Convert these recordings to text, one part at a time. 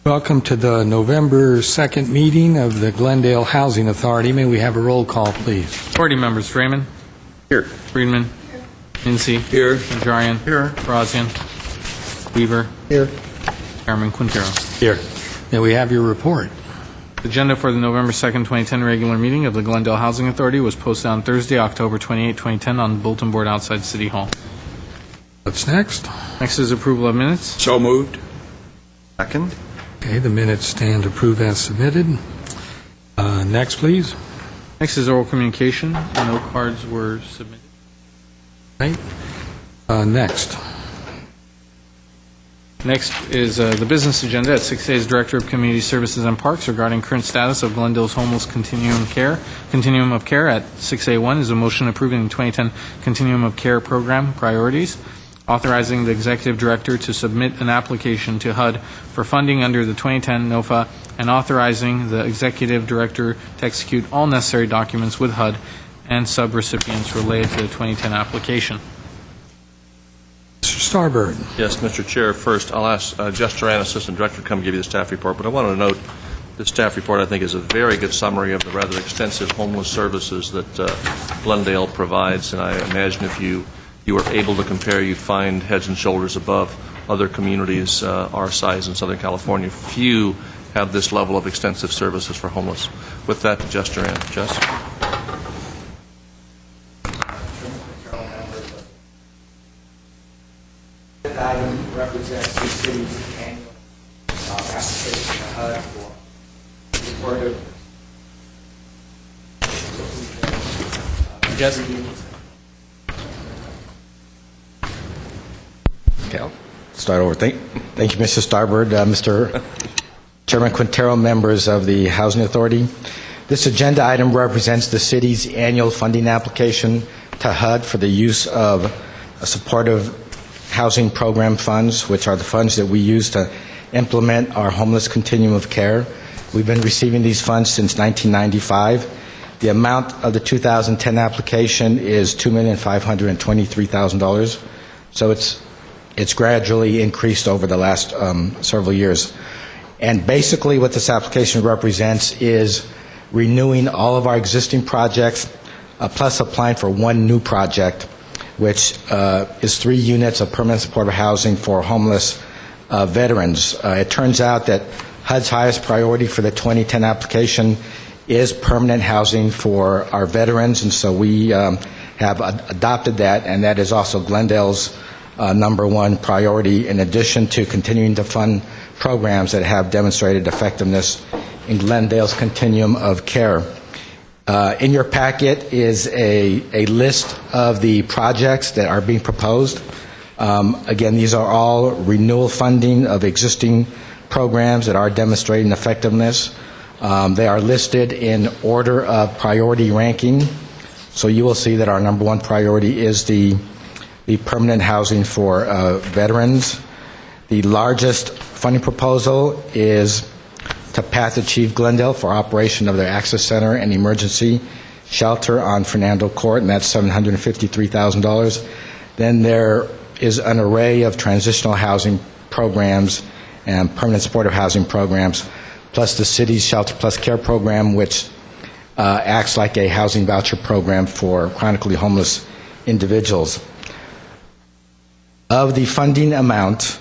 Welcome to the November 2nd meeting of the Glendale Housing Authority. May we have a roll call, please? Authority members: Freeman. Here. Friedman. Incy. Here. Najarian. Here. Barazian. Weaver. Here. Chairman Quintero. Here. May we have your report? The agenda for the November 2nd, 2010 regular meeting of the Glendale Housing Authority was posted on Thursday, October 28, 2010 on the bulletin board outside City Hall. What's next? Next is approval of minutes. So moved. Second. Okay, the minutes stand approved as submitted. Next, please. Next is oral communication. No cards were submitted. Right. Next. Next is the business agenda at 6A is Director of Community Services and Parks regarding current status of Glendale's homeless continuum of care. At 6A1 is a motion approving the 2010 Continuum of Care program priorities, authorizing the Executive Director to submit an application to HUD for funding under the 2010 NOFA, and authorizing the Executive Director to execute all necessary documents with HUD and subrecipients related to the 2010 application. Mr. Starbird. Yes, Mr. Chair. First, I'll ask Jess Duran, Assistant Director, to come give you the staff report. But I wanted to note the staff report, I think, is a very good summary of the rather extensive homeless services that Glendale provides. And I imagine if you were able to compare, you'd find heads and shoulders above other communities our size in Southern California. Few have this level of extensive services for homeless. With that, to Jess Duran. Jess? This item represents the city's annual application to HUD for supportive. Jess? Okay, I'll start over. Thank you, Mr. Starbird, Mr. Chairman Quintero, members of the Housing Authority. This agenda item represents the city's annual funding application to HUD for the use of supportive housing program funds, which are the funds that we use to implement our homeless continuum of care. We've been receiving these funds since 1995. The amount of the 2010 application is $2,523,000. So it's gradually increased over the last several years. And basically what this application represents is renewing all of our existing projects, plus applying for one new project, which is 3 units of permanent supportive housing for homeless veterans. It turns out that HUD's highest priority for the 2010 application is permanent housing for our veterans, and so we have adopted that, and that is also Glendale's number one priority, in addition to continuing to fund programs that have demonstrated effectiveness in Glendale's continuum of care. In your packet is a list of the projects that are being proposed. Again, these are all renewal funding of existing programs that are demonstrating effectiveness. They are listed in order of priority ranking. So you will see that our number one priority is the permanent housing for veterans. The largest funding proposal is to Path Achieve Glendale for operation of their access center and emergency shelter on Fernando Court, and that's $753,000. Then there is an array of transitional housing programs and permanent supportive housing programs, plus the city's Shelter Plus Care program, which acts like a housing voucher program for chronically homeless individuals. Of the funding amount,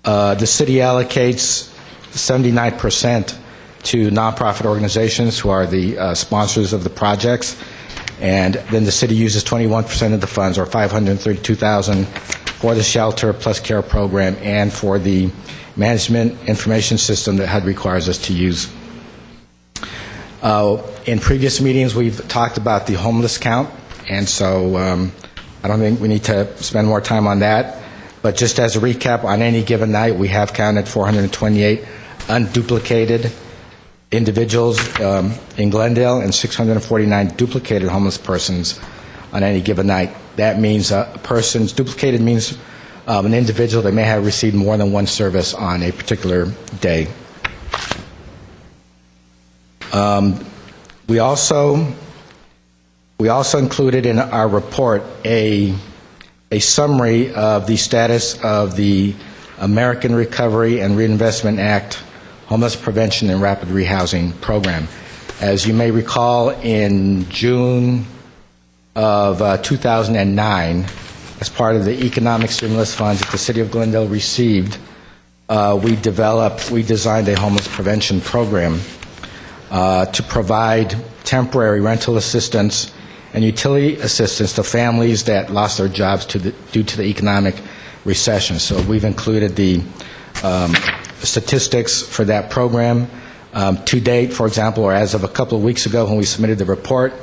the city allocates 79% to nonprofit organizations who are the sponsors of the projects, and then the city uses 21% of the funds, or $532,000, for the Shelter Plus Care program and for the management information system that HUD requires us to use. In previous meetings, we've talked about the homeless count, and so I don't think we need to spend more time on that. But just as a recap, on any given night, we have counted 428 unduplicated individuals in Glendale and 649 duplicated homeless persons on any given night. That means duplicated means an individual that may have received more than one service on a particular day. We also included in our report a summary of the status of the American Recovery and Reinvestment Act Homeless Prevention and Rapid Rehousing Program. As you may recall, in June of 2009, as part of the economic stimulus funds that the City of Glendale received, we designed a homeless prevention program to provide temporary rental assistance and utility assistance to families that lost their jobs due to the economic recession. So we've included the statistics for that program. To date, for example, or as of a couple of weeks ago when we submitted the report,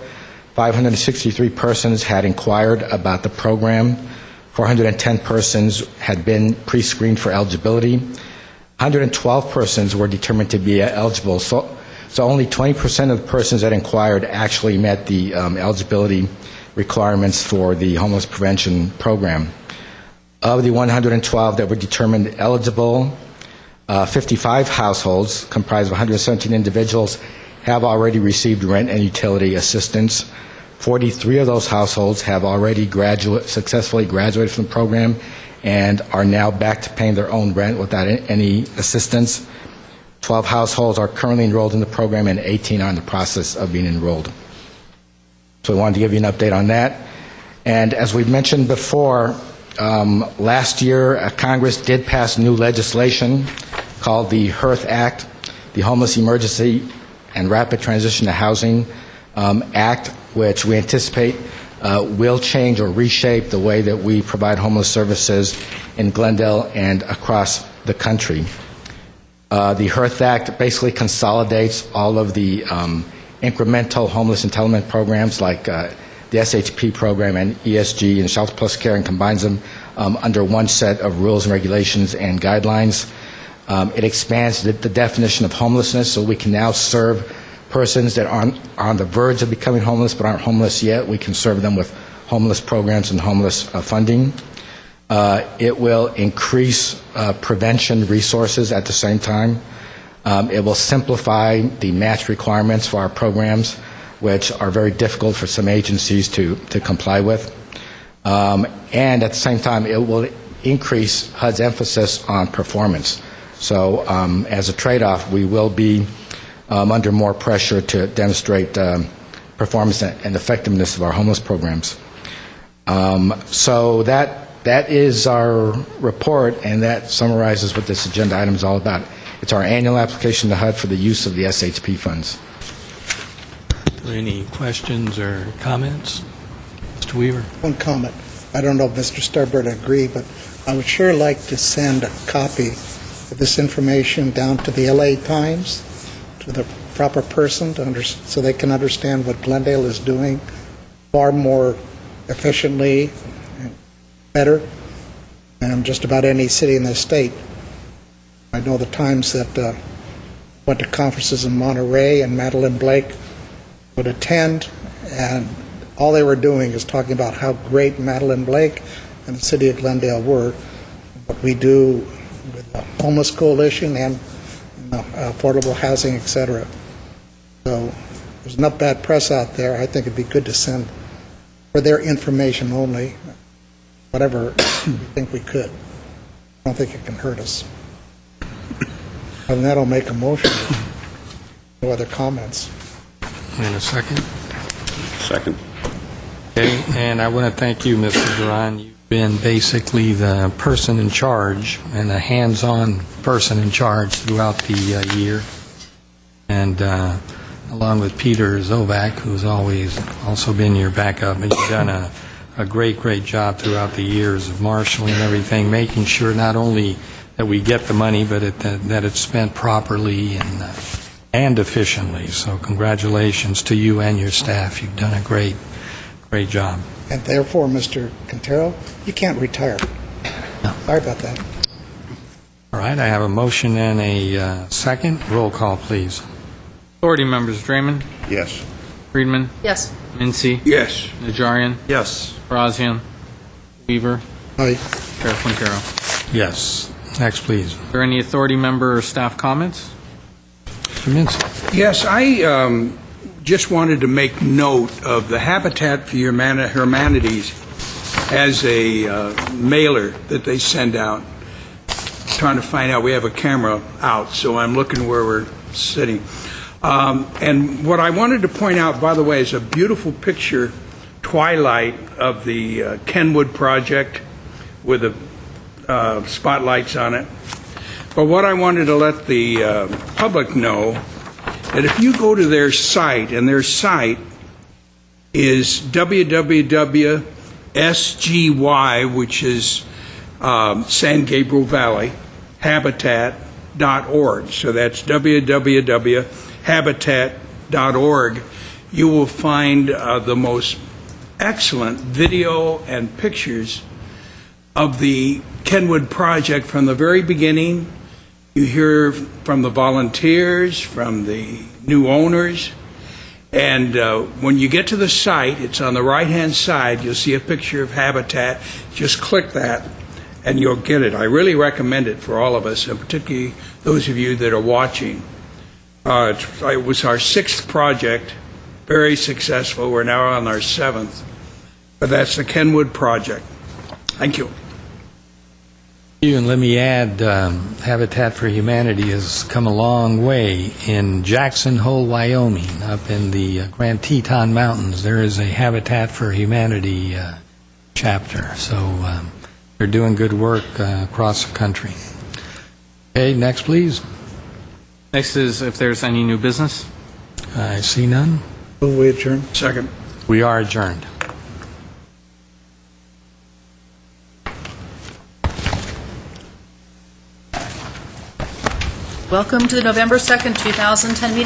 563 persons had inquired about the program. 410 persons had been pre-screened for eligibility. 112 persons were determined to be eligible. So only 20% of the persons that inquired actually met the eligibility requirements for the homeless prevention program. Of the 112 that were determined eligible, 55 households, comprised of 117 individuals, have already received rent and utility assistance. 43 of those households have already successfully graduated from the program and are now back to paying their own rent without any assistance. 12 households are currently enrolled in the program, and 18 are in the process of being enrolled. So we wanted to give you an update on that. And as we mentioned before, last year Congress did pass new legislation called the HERTH Act, the Homeless Emergency and Rapid Transition to Housing Act, which we anticipate will change or reshape the way that we provide homeless services in Glendale and across the country. The HERTH Act basically consolidates all of the incremental homeless entitlement programs like the SHP program and ESG and Shelter Plus Care and combines them under one set of rules and regulations and guidelines. It expands the definition of homelessness, so we can now serve persons that are on the verge of becoming homeless but aren't homeless yet. We can serve them with homeless programs and homeless funding. It will increase prevention resources at the same time. It will simplify the match requirements for our programs, which are very difficult for some agencies to comply with. And at the same time, it will increase HUD's emphasis on performance. So as a trade-off, we will be under more pressure to demonstrate performance and effectiveness of our homeless programs. So that is our report, and that summarizes what this agenda item is all about. It's our annual application to HUD for the use of the SHP funds. Are there any questions or comments? Mr. Weaver? One comment. I don't know if Mr. Starbird agreed, but I would sure like to send a copy of this information down to the LA Times, to the proper person, so they can understand what Glendale is doing far more efficiently and better than just about any city in the state. I know the times that went to conferences in Monterey and Madeline Blake would attend, and all they were doing is talking about how great Madeline Blake and the city of Glendale were, what we do with the Homeless Coalition and affordable housing, etc. So there's enough bad press out there. I think it'd be good to send for their information only, whatever we think we could. I don't think it can hurt us. Other than that, I'll make a motion. No other comments. In a second. Second. Okay, and I want to thank you, Mr. Duran. You've been basically the person in charge and a hands-on person in charge throughout the year. And along with Peter Zovac, who's always also been your backup, and you've done a great job throughout the years of marshaling everything, making sure not only that we get the money, but that it's spent properly and efficiently. So congratulations to you and your staff. You've done a great job. And therefore, Mr. Quintero, you can't retire. No. Sorry about that. All right, I have a motion and a second. Roll call, please. Authority members: Draymond, Yes. Friedman, Yes. Mincy, Yes. Najarian, Yes. Barazian, Weaver, Aye. Chair Quintero. Yes. Next, please. Are there any authority member or staff comments? Mr. Mincy. Yes, I just wanted to make note of the Habitat for Humanities as a mailer that they send out. trying to find out, we have a camera out, so I'm looking where we're sitting. And what I wanted to point out, by the way, is a beautiful picture, twilight, of the Kenwood project with the spotlights on it. But what I wanted to let the public know, that if you go to their site, and their site is www.sgy, which is San Gabriel Valley, habitat.org. So that's www.habitat.org. You will find the most excellent video and pictures of the Kenwood project from the very beginning. You hear from the volunteers, from the new owners, and when you get to the site, it's on the right-hand side, you'll see a picture of Habitat. Just click that, and you'll get it. I really recommend it for all of us, and particularly those of you that are watching. It was our 6th project, very successful. We're now on our 7th, but that's the Kenwood project. Thank you. And let me add, Habitat for Humanity has come a long way. In Jackson Hole, Wyoming, up in the Grand Teton Mountains, there is a Habitat for Humanity chapter. So they're doing good work across the country. Okay, next, please. Next is if there's any new business. I see none. Will we adjourn? Second. We are adjourned. Welcome to the November 2nd, 2010 meeting.